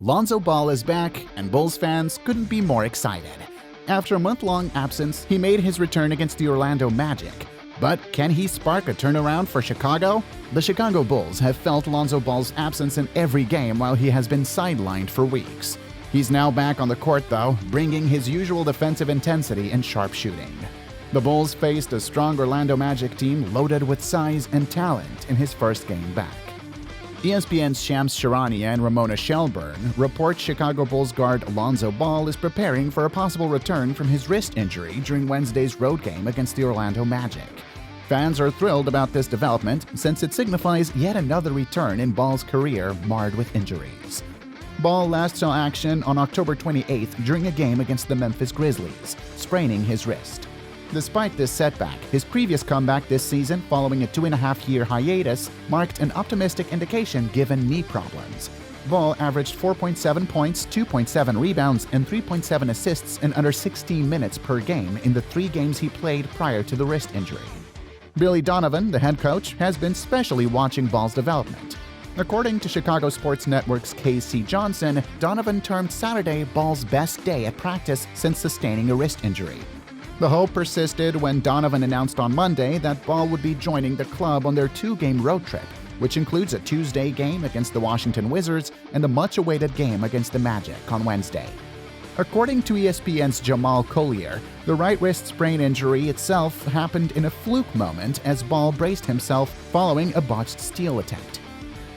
Lonzo Ball is back, and Bulls fans couldn't be more excited. After a month-long absence, he made his return against the Orlando Magic. But can he spark a turnaround for Chicago? The Chicago Bulls have felt Lonzo Ball's absence in every game while he has been sidelined for weeks. He's now back on the court, though, bringing his usual defensive intensity and sharp shooting. The Bulls faced a strong Orlando Magic team loaded with size and talent in his first game back. ESPN's Shams Charania and Ramona Shelburne report Chicago Bulls guard Lonzo Ball is preparing for a possible return from his wrist injury during Wednesday's road game against the Orlando Magic. Fans are thrilled about this development since it signifies yet another return in Ball's career marred with injuries. Ball last saw action on October 28th during a game against the Memphis Grizzlies, spraining his wrist. Despite this setback, his previous comeback this season following a 2.5-year hiatus marked an optimistic indication given knee problems. Ball averaged 4.7 points, 2.7 rebounds, and 3.7 assists in under 16 minutes per game in the 3 games he played prior to the wrist injury. Billy Donovan, the head coach, has been specially watching Ball's development. According to Chicago Sports Network's K.C. Johnson, Donovan termed Saturday Ball's best day at practice since sustaining a wrist injury. The hope persisted when Donovan announced on Monday that Ball would be joining the club on their 2-game road trip, which includes a Tuesday game against the Washington Wizards and the much-awaited game against the Magic on Wednesday. According to ESPN's Jamal Collier, the right wrist sprain injury itself happened in a fluke moment as Ball braced himself following a botched steal attempt.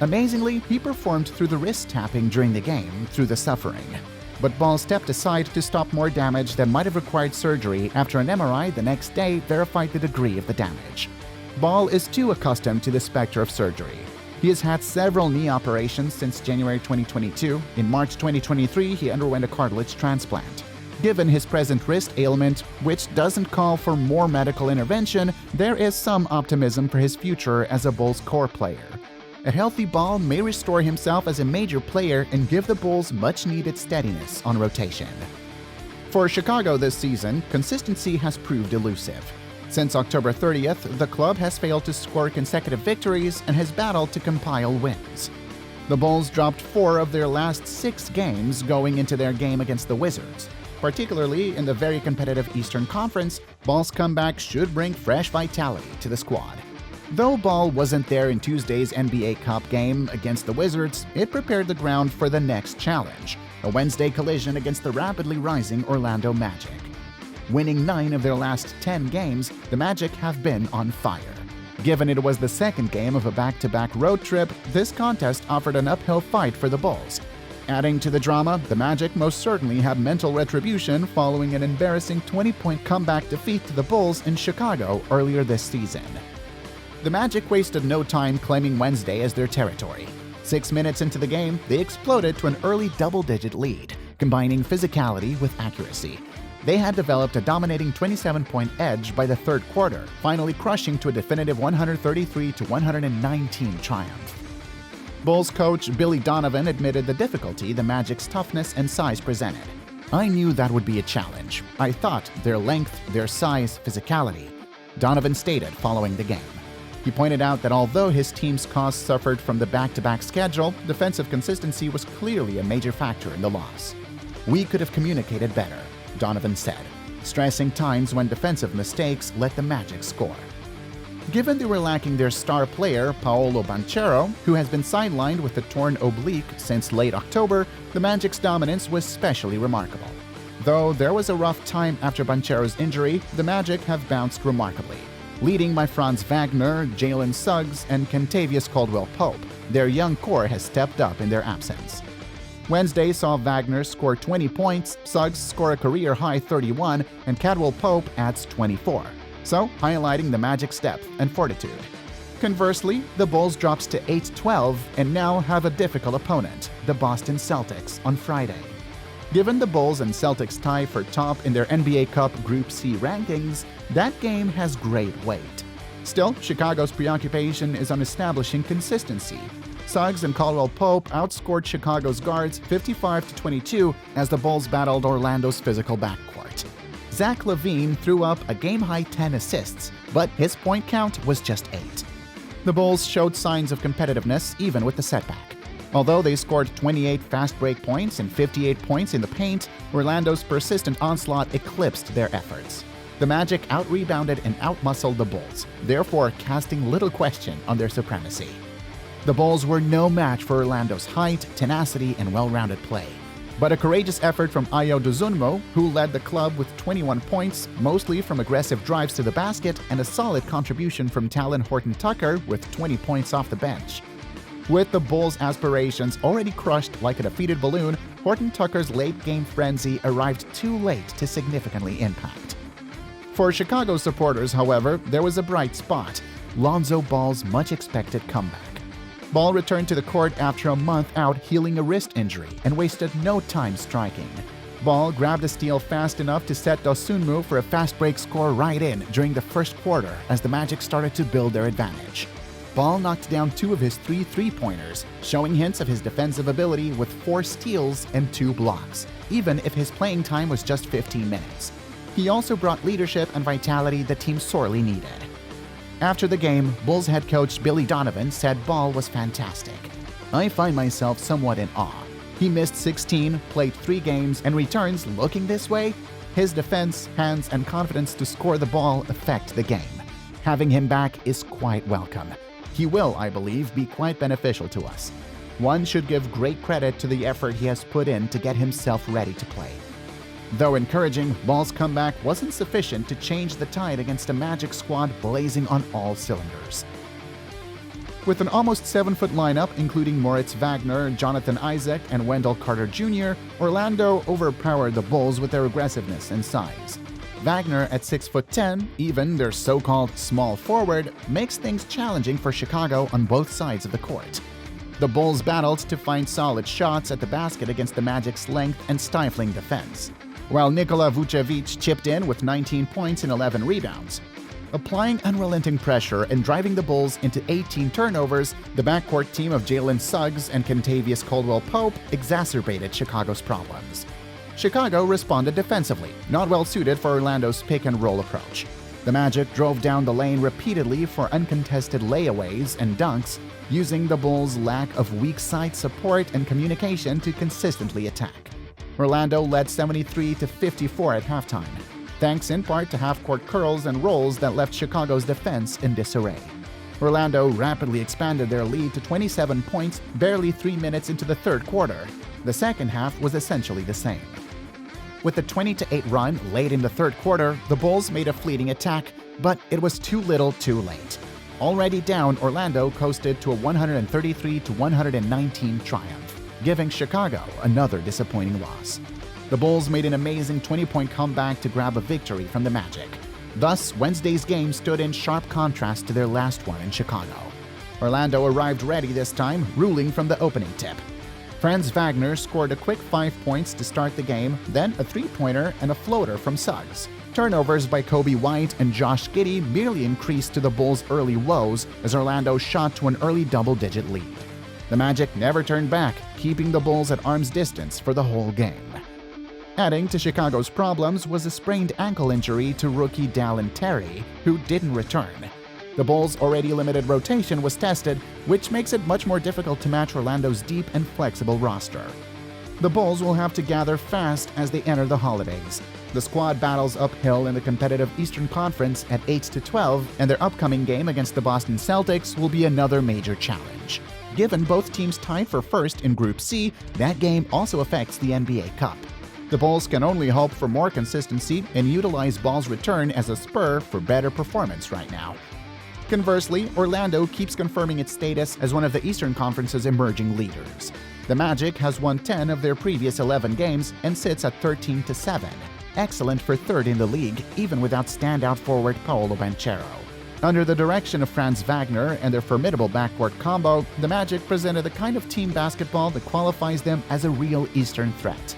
Amazingly, he performed through the wrist tapping during the game through the suffering. But Ball stepped aside to stop more damage that might have required surgery after an MRI the next day verified the degree of the damage. Ball is too accustomed to the specter of surgery. He has had several knee operations since January 2022. In March 2023, he underwent a cartilage transplant. Given his present wrist ailment, which doesn't call for more medical intervention, there is some optimism for his future as a Bulls core player. A healthy Ball may restore himself as a major player and give the Bulls much-needed steadiness on rotation. For Chicago this season, consistency has proved elusive. Since October 30th, the club has failed to score consecutive victories and has battled to compile wins. The Bulls dropped 4 of their last 6 games going into their game against the Wizards. Particularly in the very competitive Eastern Conference, Ball's comeback should bring fresh vitality to the squad. Though Ball wasn't there in Tuesday's NBA Cup game against the Wizards, it prepared the ground for the next challenge, a Wednesday collision against the rapidly rising Orlando Magic. Winning 9 of their last 10 games, the Magic have been on fire. Given it was the second game of a back-to-back road trip, this contest offered an uphill fight for the Bulls. Adding to the drama, the Magic most certainly had mental retribution following an embarrassing 20-point comeback defeat to the Bulls in Chicago earlier this season. The Magic wasted no time claiming Wednesday as their territory. 6 minutes into the game, they exploded to an early double-digit lead, combining physicality with accuracy. They had developed a dominating 27-point edge by the third quarter, finally crushing to a definitive 133-119 triumph. Bulls coach Billy Donovan admitted the difficulty the Magic's toughness and size presented. "I knew that would be a challenge. I thought their length, their size, physicality," Donovan stated following the game. He pointed out that although his team's cause suffered from the back-to-back schedule, defensive consistency was clearly a major factor in the loss. "We could have communicated better," Donovan said, stressing times when defensive mistakes let the Magic score. Given they were lacking their star player, Paolo Banchero, who has been sidelined with a torn oblique since late October, the Magic's dominance was especially remarkable. Though there was a rough time after Banchero's injury, the Magic have bounced remarkably. Leading by Franz Wagner, Jalen Suggs, and Kentavious Caldwell-Pope, their young core has stepped up in their absence. Wednesday saw Wagner score 20 points, Suggs score a career-high 31, and Caldwell-Pope adds 24, so highlighting the Magic's depth and fortitude. Conversely, the Bulls drops to 8-12 and now have a difficult opponent, the Boston Celtics, on Friday. Given the Bulls and Celtics tie for top in their NBA Cup Group C rankings, that game has great weight. Still, Chicago's preoccupation is on establishing consistency. Suggs and Caldwell-Pope outscored Chicago's guards 55-22 as the Bulls battled Orlando's physical backcourt. Zach LaVine threw up a game-high 10 assists, but his point count was just 8. The Bulls showed signs of competitiveness even with the setback. Although they scored 28 fast break points and 58 points in the paint, Orlando's persistent onslaught eclipsed their efforts. The Magic out-rebounded and out-muscled the Bulls, therefore casting little question on their supremacy. The Bulls were no match for Orlando's height, tenacity, and well-rounded play. But a courageous effort from Ayo Dosunmu, who led the club with 21 points, mostly from aggressive drives to the basket, and a solid contribution from Talon Horton-Tucker with 20 points off the bench. With the Bulls' aspirations already crushed like a defeated balloon, Horton-Tucker's late-game frenzy arrived too late to significantly impact. For Chicago supporters, however, there was a bright spot: Lonzo Ball's much-expected comeback. Ball returned to the court after a month out healing a wrist injury and wasted no time striking. Ball grabbed a steal fast enough to set Dosunmu for a fast break score right in during the first quarter as the Magic started to build their advantage. Ball knocked down 2 of his 3 three-pointers, showing hints of his defensive ability with 4 steals and 2 blocks, even if his playing time was just 15 minutes. He also brought leadership and vitality the team sorely needed. After the game, Bulls head coach Billy Donovan said Ball was fantastic. "I find myself somewhat in awe. He missed 16, played 3 games, and returns looking this way? His defense, hands, and confidence to score the ball affect the game. Having him back is quite welcome. He will, I believe, be quite beneficial to us. One should give great credit to the effort he has put in to get himself ready to play." Though encouraging, Ball's comeback wasn't sufficient to change the tide against a Magic squad blazing on all cylinders. With an almost 7-foot lineup including Moritz Wagner, Jonathan Isaac, and Wendell Carter Jr., Orlando overpowered the Bulls with their aggressiveness and size. Wagner at 6'10", even their so-called small forward, makes things challenging for Chicago on both sides of the court. The Bulls battled to find solid shots at the basket against the Magic's length and stifling defense, while Nikola Vucevic chipped in with 19 points and 11 rebounds. Applying unrelenting pressure and driving the Bulls into 18 turnovers, the backcourt team of Jalen Suggs and Kentavious Caldwell-Pope exacerbated Chicago's problems. Chicago responded defensively, not well suited for Orlando's pick-and-roll approach. The Magic drove down the lane repeatedly for uncontested layaways and dunks, using the Bulls' lack of weak side support and communication to consistently attack. Orlando led 73-54 at halftime, thanks in part to half-court curls and rolls that left Chicago's defense in disarray. Orlando rapidly expanded their lead to 27 points barely 3 minutes into the third quarter. The second half was essentially the same. With a 20-8 run late in the third quarter, the Bulls made a fleeting attack, but it was too little too late. Already down, Orlando coasted to a 133-119 triumph, giving Chicago another disappointing loss. The Bulls made an amazing 20-point comeback to grab a victory from the Magic. Thus, Wednesday's game stood in sharp contrast to their last one in Chicago. Orlando arrived ready this time, ruling from the opening tip. Franz Wagner scored a quick 5 points to start the game, then a 3-pointer and a floater from Suggs. Turnovers by Kobe White and Josh Giddey merely increased to the Bulls' early woes as Orlando shot to an early double-digit lead. The Magic never turned back, keeping the Bulls at arm's distance for the whole game. Adding to Chicago's problems was a sprained ankle injury to rookie Dallin Terry, who didn't return. The Bulls' already limited rotation was tested, which makes it much more difficult to match Orlando's deep and flexible roster. The Bulls will have to gather fast as they enter the holidays. The squad battles uphill in the competitive Eastern Conference at 8-12, and their upcoming game against the Boston Celtics will be another major challenge. Given both teams tied for first in Group C, that game also affects the NBA Cup. The Bulls can only hope for more consistency and utilize Ball's return as a spur for better performance right now. Conversely, Orlando keeps confirming its status as one of the Eastern Conference's emerging leaders. The Magic has won 10 of their previous 11 games and sits at 13-7. Excellent for third in the league, even without standout forward Paolo Banchero. Under the direction of Franz Wagner and their formidable backcourt combo, the Magic presented the kind of team basketball that qualifies them as a real Eastern threat.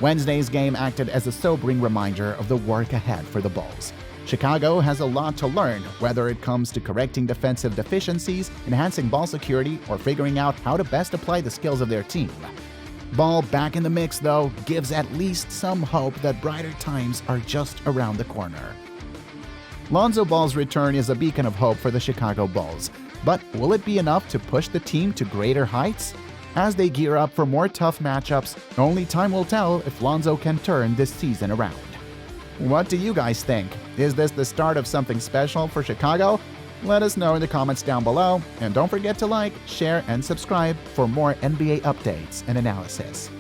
Wednesday's game acted as a sobering reminder of the work ahead for the Bulls. Chicago has a lot to learn, whether it comes to correcting defensive deficiencies, enhancing ball security, or figuring out how to best apply the skills of their team. Ball back in the mix, though, gives at least some hope that brighter times are just around the corner. Lonzo Ball's return is a beacon of hope for the Chicago Bulls, but will it be enough to push the team to greater heights? As they gear up for more tough matchups, only time will tell if Lonzo can turn this season around. What do you guys think? Is this the start of something special for Chicago? Let us know in the comments down below, and don't forget to like, share, and subscribe for more NBA updates and analysis.